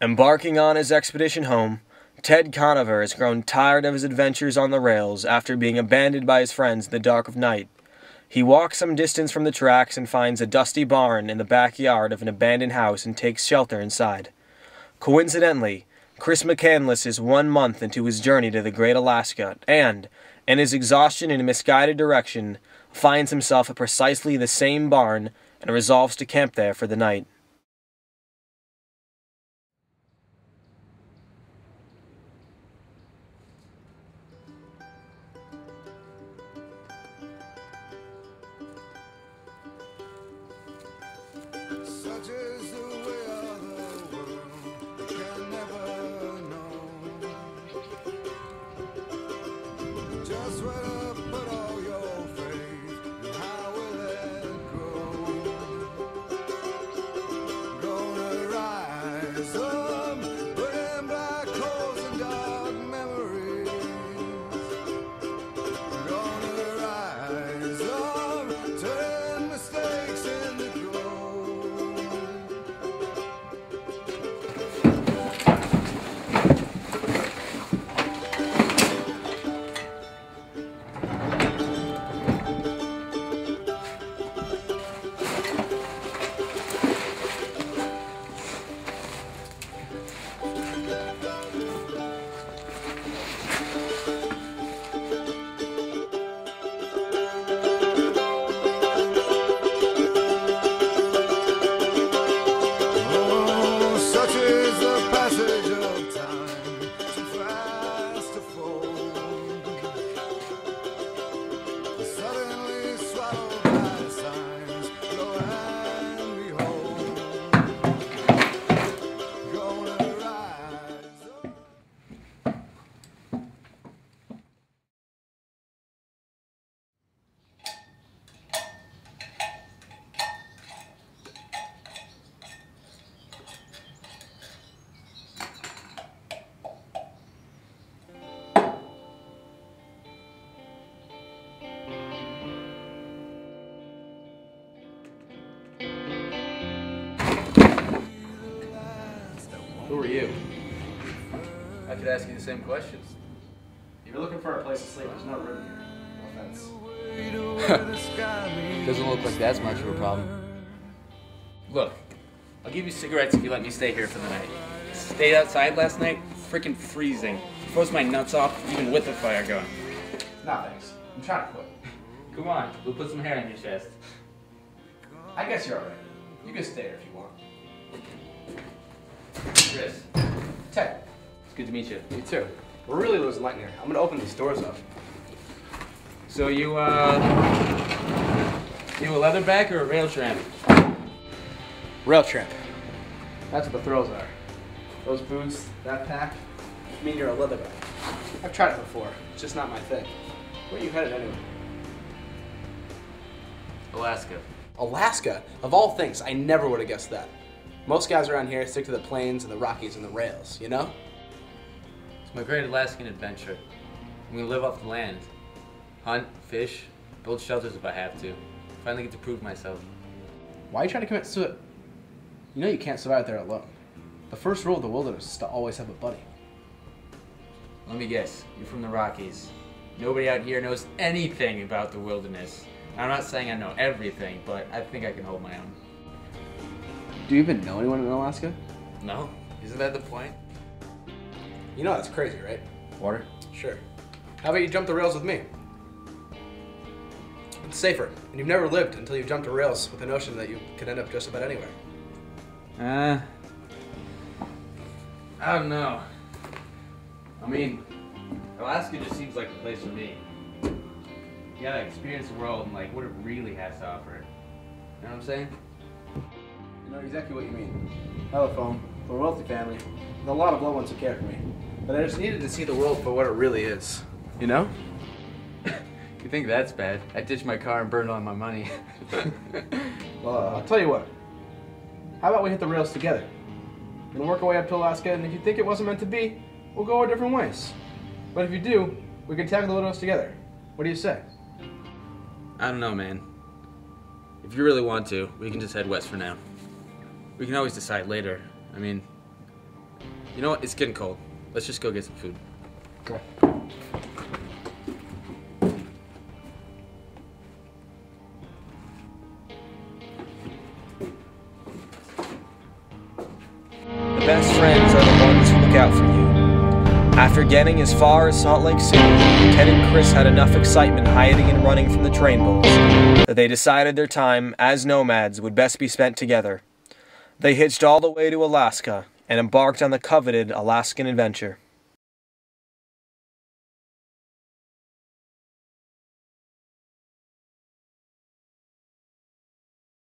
Embarking on his expedition home, Ted Conover has grown tired of his adventures on the rails after being abandoned by his friends in the dark of night. He walks some distance from the tracks and finds a dusty barn in the backyard of an abandoned house and takes shelter inside. Coincidentally, Chris McCandless is 1 month into his journey to the Great Alaska and, in his exhaustion and misguided direction, finds himself at precisely the same barn and resolves to camp there for the night. Such is the way of the world, you can never know just where to put all your faith and how will it grow. Gonna rise up, burning black holes and dark memories. Gonna rise up, turn mistakes into growth. Such is the passage of time, too fast to fold. Suddenly swallowed by signs, lo and behold, gonna rise up. Who are you? I could ask you the same questions. If you're looking for a place to sleep, there's no room here. No offense. Doesn't look like that's much of a problem. Look, I'll give you cigarettes if you let me stay here for the night. Stayed outside last night, freaking freezing. Froze my nuts off, even with the fire going. Nah, thanks. I'm trying to quit. Come on, we'll put some hair on your chest. I guess you're alright. You can stay here if you want. Chris. Ted. It's good to meet you. You too. We're really losing light in here. I'm gonna open these doors up. So you a leatherback or a rail tramp? Rail tramp. That's what the thrills are. Those boots, that pack, mean you're a leatherback. I've tried it before. It's just not my thing. Where are you headed anyway? Alaska. Alaska? Of all things, I never would have guessed that. Most guys around here stick to the plains and the Rockies and the rails, you know? It's my great Alaskan adventure. I'm gonna live off the land. Hunt, fish, build shelters if I have to. Finally get to prove myself. Why are you trying to commit suicide? You know you can't survive there alone. The first rule of the wilderness is to always have a buddy. Let me guess, you're from the Rockies. Nobody out here knows anything about the wilderness. I'm not saying I know everything, but I think I can hold my own. Do you even know anyone in Alaska? No? Isn't that the point? You know that's crazy, right? Water? Sure. How about you jump the rails with me? It's safer, and you've never lived until you've jumped the rails with the notion that you could end up just about anywhere. I don't know. I mean, Alaska just seems like the place for me. You gotta experience the world and like what it really has to offer. You know what I'm saying? You know exactly what you mean. I have a phone, we're a wealthy family, with a lot of loved ones who care for me. But I just needed to see the world for what it really is. You know? You think that's bad? I ditched my car and burned all my money. Well, I'll tell you what. How about we hit the rails together? We're gonna work our way up to Alaska, and if you think it wasn't meant to be, we'll go our different ways. But if you do, we can tackle the wilderness together. What do you say? I don't know, man. If you really want to, we can just head west for now. We can always decide later. I mean, You know what? It's getting cold. Let's just go get some food. Okay. The best friends are the ones who look out for you. After getting as far as Salt Lake City, Ted and Chris had enough excitement hiding and running from the train bulls that they decided their time as nomads would best be spent together. They hitched all the way to Alaska and embarked on the coveted Alaskan adventure.